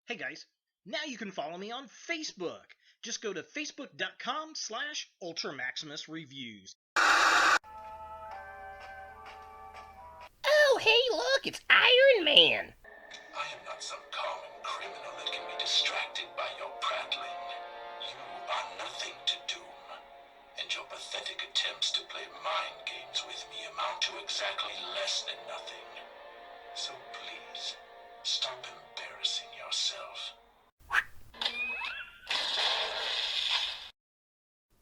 Hey guys, now you can follow me on Facebook. Just go to facebook.com/UltraMaximusReviews. Oh, hey, look, it's Iron Man. I am not some common criminal that can be distracted by your prattling. You are nothing to Doom, and your pathetic attempts to play mind games with me amount to exactly less than nothing. So please, stop embarrassing yourself.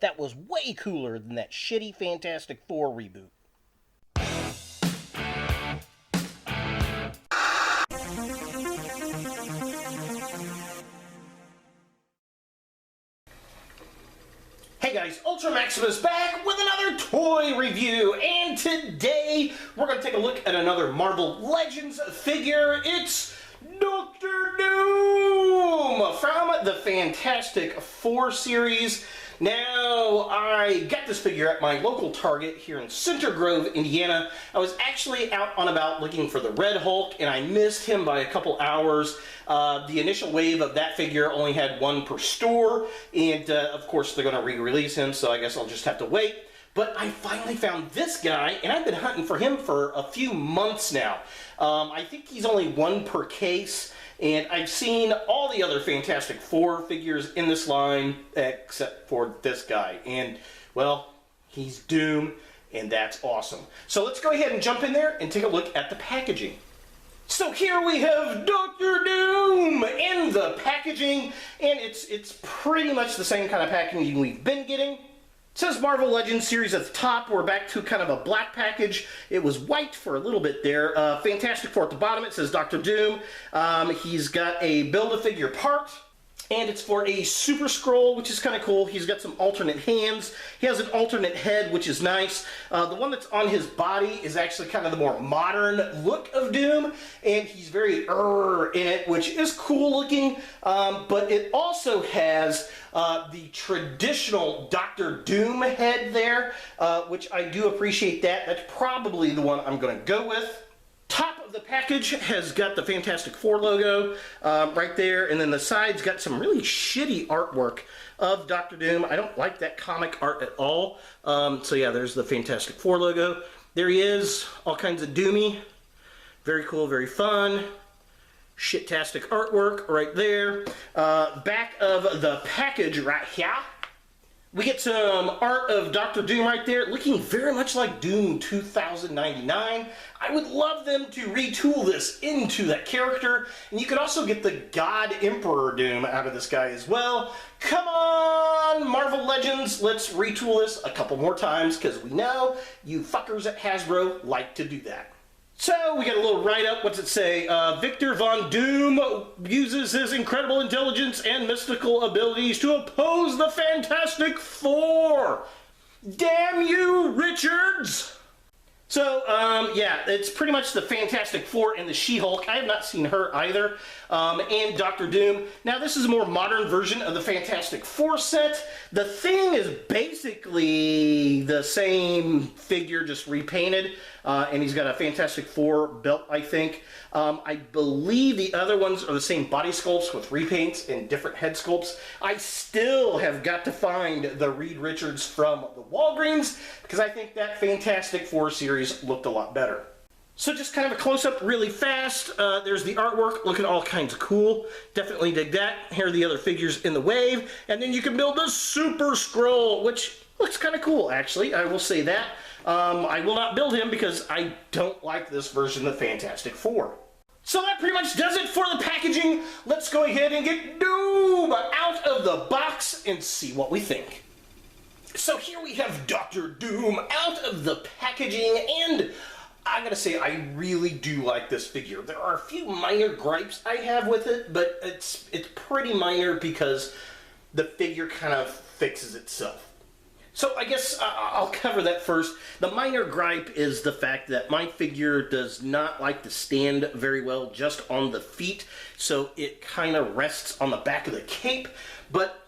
That was way cooler than that shitty Fantastic Four reboot. Hey guys, Ultra Maximus back with another toy review, and today we're going to take a look at another Marvel Legends figure. It's Dr. Doom from the Fantastic Four series. Now, I got this figure at my local Target here in Center Grove, Indiana. I was actually out on about looking for the Red Hulk, and I missed him by a couple hours. The initial wave of that figure only had one per store, and of course they're going to re-release him, so I guess I'll just have to wait. But I finally found this guy, and I've been hunting for him for a few months now. I think he's only one per case, and I've seen all the other Fantastic Four figures in this line, except for this guy. And, well, he's Doom, and that's awesome. So let's go ahead and jump in there and take a look at the packaging. So here we have Dr. Doom in the packaging, and it's pretty much the same kind of packaging we've been getting. It says Marvel Legends series at the top. We're back to kind of a black package. It was white for a little bit there. Fantastic Four at the bottom. It says Dr. Doom. He's got a Build-A-Figure part, and it's for a Super Scroll, which is kind of cool. He's got some alternate hands. He has an alternate head, which is nice. The one that's on his body is actually kind of the more modern look of Doom, and he's very in it, which is cool looking. But it also has the traditional Dr. Doom head there, which I do appreciate that. That's probably the one I'm going to go with. Top of the package has got the Fantastic Four logo right there, and then the side's got some really shitty artwork of Dr. Doom. I don't like that comic art at all. So yeah, there's the Fantastic Four logo. There he is, all kinds of Doomy. Very cool, very fun. Shit-tastic artwork right there. Back of the package right here, we get some art of Dr. Doom right there, looking very much like Doom 2099. I would love them to retool this into that character, and you could also get the God Emperor Doom out of this guy as well. Come on, Marvel Legends, let's retool this a couple more times, because we know you fuckers at Hasbro like to do that. So, we got a little write-up. What's it say? Victor Von Doom uses his incredible intelligence and mystical abilities to oppose the Fantastic Four. Damn you, Richards! So, yeah, it's pretty much the Fantastic Four and the She-Hulk. I have not seen her either. And Dr. Doom. Now, this is a more modern version of the Fantastic Four set. The Thing is basically the same figure, just repainted. And he's got a Fantastic Four belt, I think. I believe the other ones are the same body sculpts with repaints and different head sculpts. I still have got to find the Reed Richards from the Walgreens, because I think that Fantastic Four series looked a lot better. So just kind of a close-up really fast. There's the artwork looking all kinds of cool. Definitely dig that. Here are the other figures in the wave. And then you can build a Super Scroll, which looks kind of cool, actually. I will say that. I will not build him because I don't like this version of Fantastic Four. So that pretty much does it for the packaging. Let's go ahead and get Doom out of the box and see what we think. So here we have Dr. Doom out of the packaging, and I gotta say, I really do like this figure. There are a few minor gripes I have with it, but it's pretty minor because the figure kind of fixes itself. So I guess I'll cover that first. The minor gripe is the fact that my figure does not like to stand very well just on the feet, so it kind of rests on the back of the cape, but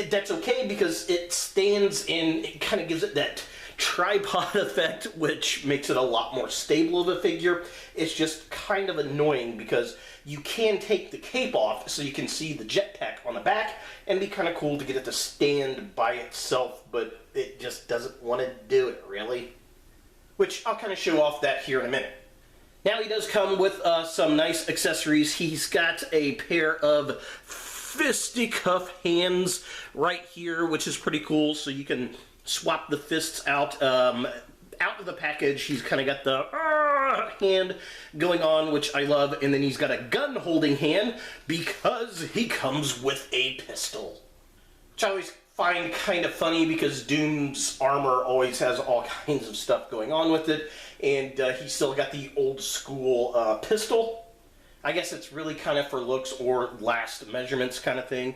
that's okay because it stands and it kind of gives it that tripod effect, which makes it a lot more stable of a figure. It's just kind of annoying because you can take the cape off so you can see the jetpack on the back, and it'd be kind of cool to get it to stand by itself, but it just doesn't want to do it, really. Which I'll kind of show off that here in a minute. Now he does come with some nice accessories. He's got a pair of fisticuff hands right here, which is pretty cool, so you can swap the fists out. Out of the package, he's kind of got the hand going on, which I love, and then he's got a gun holding hand because he comes with a pistol, which I always find kind of funny because Doom's armor always has all kinds of stuff going on with it, and he's still got the old school pistol. I guess it's really kind of for looks or last measurements kind of thing.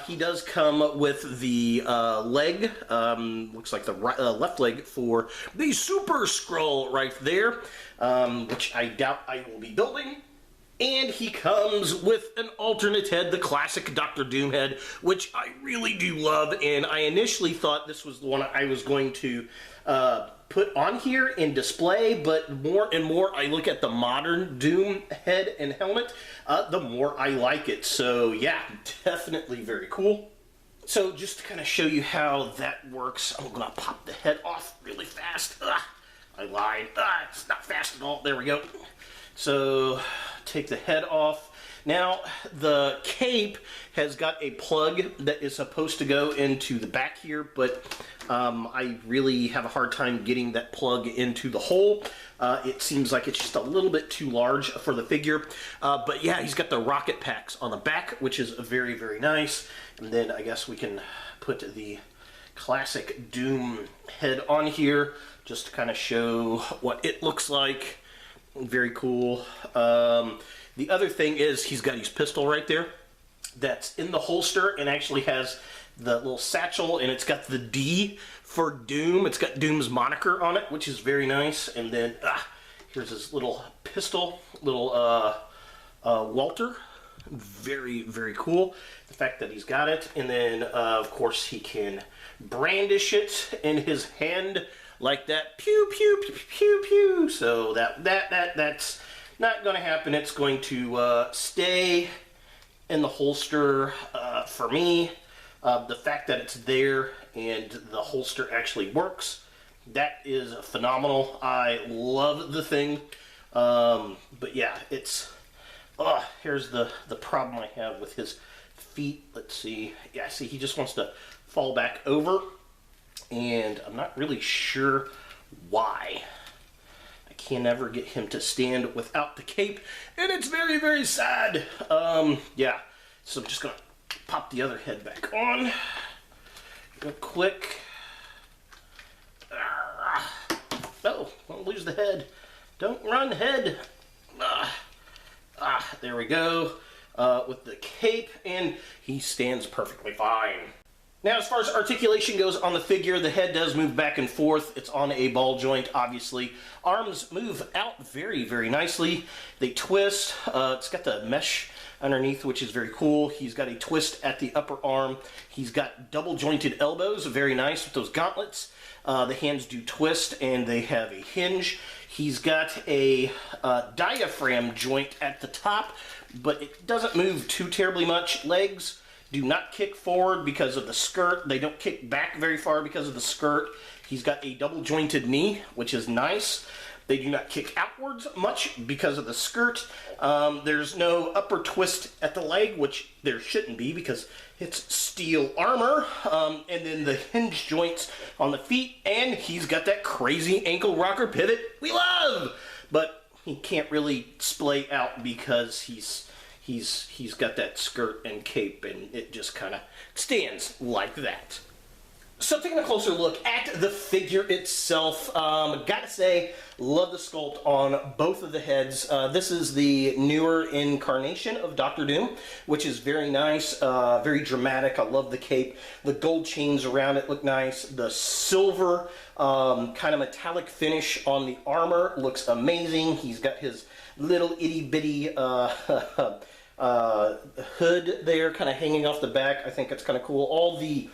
He does come with the leg, looks like the left leg for the Super Skrull right there, which I doubt I will be building. And he comes with an alternate head, the classic Dr. Doom head, which I really do love, and I initially thought this was the one I was going to put on here and display, but more and more I look at the modern Doom head and helmet, the more I like it. So yeah, definitely very cool. So just to kind of show you how that works, I'm going to pop the head off really fast. I lied. It's not fast at all. There we go. So take the head off. Now the cape has got a plug that is supposed to go into the back here, but I really have a hard time getting that plug into the hole. It seems like it's just a little bit too large for the figure. But yeah, he's got the rocket packs on the back, which is very, very nice. And then I guess we can put the classic Doom head on here just to kind of show what it looks like. Very cool. The other thing is he's got his pistol right there that's in the holster and actually has the little satchel, and it's got the D for Doom. It's got Doom's moniker on it, which is very nice. And then here's his little pistol, little Walter. Very, very cool. The fact that he's got it. And then, of course, he can brandish it in his hand like that. Pew, pew, pew, pew, pew. So that's not going to happen. It's going to stay in the holster for me. The fact that it's there and the holster actually works, that is phenomenal. I love the thing. But yeah, it's... here's the problem I have with his feet. Let's see. Yeah, see, he just wants to fall back over, and I'm not really sure why. I can never get him to stand without the cape, and it's very, very sad. Yeah, so I'm just going to pop the other head back on real quick. Oh, don't lose the head. Don't run, head. There we go, with the cape, and he stands perfectly fine. Now, as far as articulation goes on the figure, the head does move back and forth. It's on a ball joint, obviously. Arms move out very, very nicely. They twist. It's got the mesh underneath, which is very cool. He's got a twist at the upper arm. He's got double jointed elbows, very nice with those gauntlets. The hands do twist, and they have a hinge. He's got a diaphragm joint at the top, but it doesn't move too terribly much. Legs do not kick forward because of the skirt. They don't kick back very far because of the skirt. He's got a double jointed knee, which is nice. They do not kick outwards much because of the skirt. There's no upper twist at the leg, which there shouldn't be because it's steel armor. And then the hinge joints on the feet, and he's got that crazy ankle rocker pivot we love. But he can't really splay out because he's got that skirt and cape, and it just kind of stands like that. So taking a closer look at the figure itself, gotta say, love the sculpt on both of the heads. This is the newer incarnation of Dr. Doom, which is very nice, very dramatic. I love the cape. The gold chains around it look nice. The silver kind of metallic finish on the armor looks amazing. He's got his little itty bitty hood there kind of hanging off the back. I think it's kind of cool. All the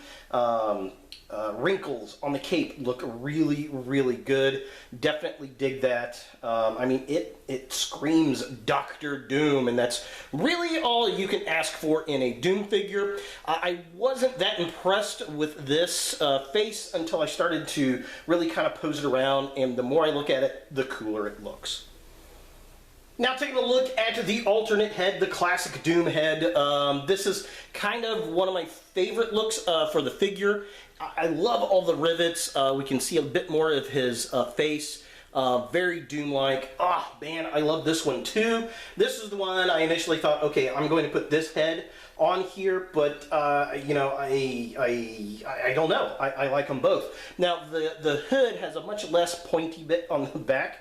wrinkles on the cape look really, really good. Definitely dig that. I mean, it screams Doctor Doom, and that's really all you can ask for in a Doom figure. I wasn't that impressed with this face until I started to really kind of pose it around, and the more I look at it, the cooler it looks. Now taking a look at the alternate head, the classic Doom head. This is kind of one of my favorite looks for the figure. I love all the rivets. We can see a bit more of his face. Very Doom-like. Ah, man, I love this one too. This is the one I initially thought, okay, I'm going to put this head on here, but you know, I don't know. I like them both. Now the hood has a much less pointy bit on the back,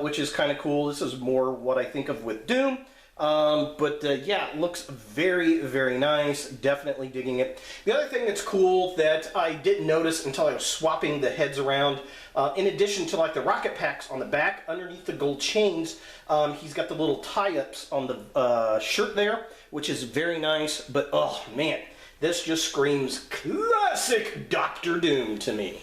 which is kind of cool. This is more what I think of with Doom. Yeah, it looks very, very nice. Definitely digging it. The other thing that's cool that I didn't notice until I was swapping the heads around, in addition to like the rocket packs on the back, underneath the gold chains, he's got the little tie-ups on the shirt there, which is very nice. But oh man, this just screams classic Doctor Doom to me.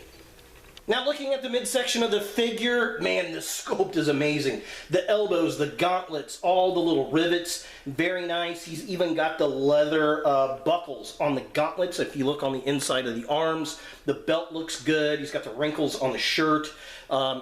Now looking at the midsection of the figure, man, the sculpt is amazing. The elbows, the gauntlets, all the little rivets, very nice. He's even got the leather buckles on the gauntlets. If you look on the inside of the arms, the belt looks good. He's got the wrinkles on the shirt.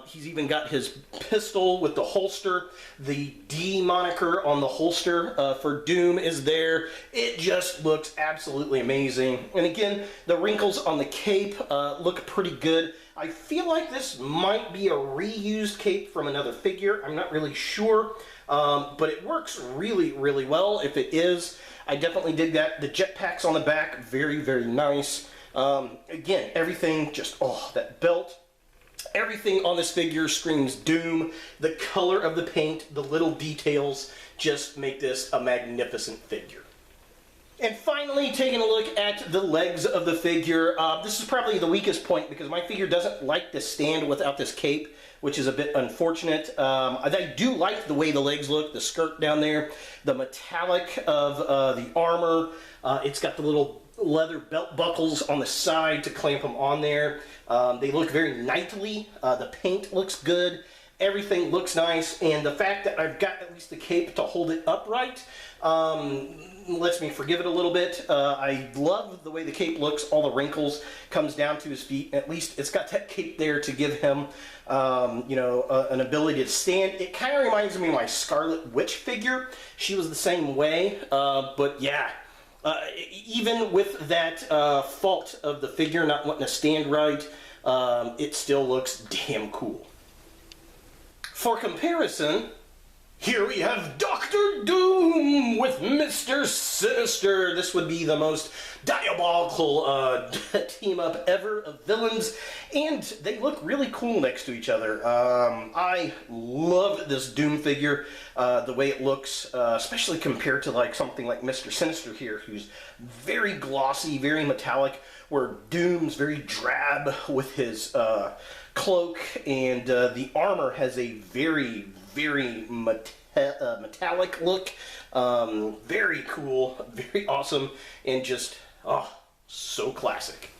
He's even got his pistol with the holster. The D moniker on the holster for Doom is there. It just looks absolutely amazing. And again, the wrinkles on the cape look pretty good. I feel like this might be a reused cape from another figure. I'm not really sure, but it works really, really well. If it is, I definitely dig that. The jetpacks on the back, very, very nice. Again, everything just, oh, that belt. Everything on this figure screams Doom. The color of the paint, the little details just make this a magnificent figure. And finally, taking a look at the legs of the figure. This is probably the weakest point because my figure doesn't like to stand without this cape, which is a bit unfortunate. I do like the way the legs look, the skirt down there, the metallic of the armor. It's got the little leather belt buckles on the side to clamp them on there. They look very knightly. The paint looks good. Everything looks nice, and the fact that I've got at least the cape to hold it upright lets me forgive it a little bit. I love the way the cape looks. All the wrinkles comes down to his feet. At least it's got that cape there to give him, you know, an ability to stand. It kind of reminds me of my Scarlet Witch figure. She was the same way, but yeah. Even with that fault of the figure not wanting to stand right, it still looks damn cool. For comparison, here we have Doctor Doom with Mr. Sinister. This would be the most diabolical team-up ever of villains, and they look really cool next to each other. I love this Doom figure, the way it looks, especially compared to like something like Mr. Sinister here, who's very glossy, very metallic, where Doom's very drab with his cloak, and the armor has a very, very metallic look. Very cool, very awesome, and just, oh, so classic.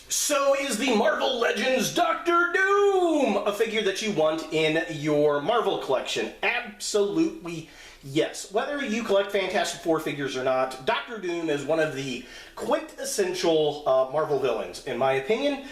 So is the Marvel Legends Doctor Doom a figure that you want in your Marvel collection? Absolutely yes. Whether you collect Fantastic Four figures or not, Doctor Doom is one of the quintessential Marvel villains, in my opinion.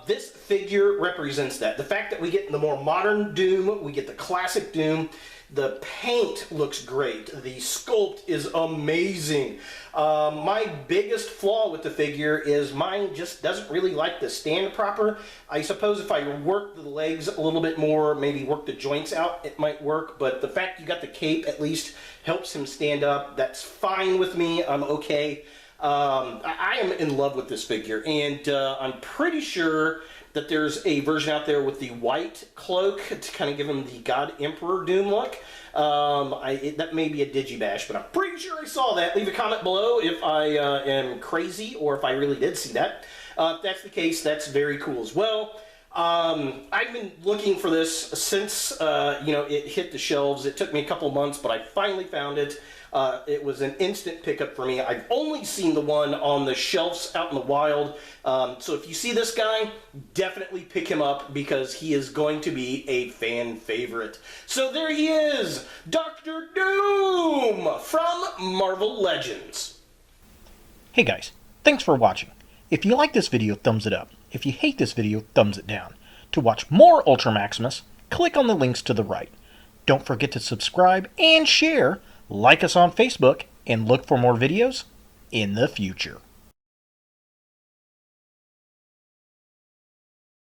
This figure represents that. The fact that we get the more modern Doom, we get the classic Doom. The paint looks great. The sculpt is amazing. My biggest flaw with the figure is mine just doesn't really like to stand proper. I suppose if I work the legs a little bit more, maybe work the joints out, it might work. But the fact you got the cape at least helps him stand up. That's fine with me. I'm okay. I am in love with this figure, and I'm pretty sure that there's a version out there with the white cloak to kind of give him the God Emperor Doom look. That may be a digibash, but I'm pretty sure I saw that. Leave a comment below if I am crazy or if I really did see that. If that's the case, that's very cool as well. I've been looking for this since you know, it hit the shelves. It took me a couple months, but I finally found it. It was an instant pickup for me. I've only seen the one on the shelves out in the wild. So if you see this guy, definitely pick him up because he is going to be a fan favorite. So there he is, Dr. Doom from Marvel Legends. Hey guys, thanks for watching. If you like this video, thumbs it up. If you hate this video, thumbs it down. To watch more Ultra Maximus, click on the links to the right. Don't forget to subscribe and share, like us on Facebook, and look for more videos in the future.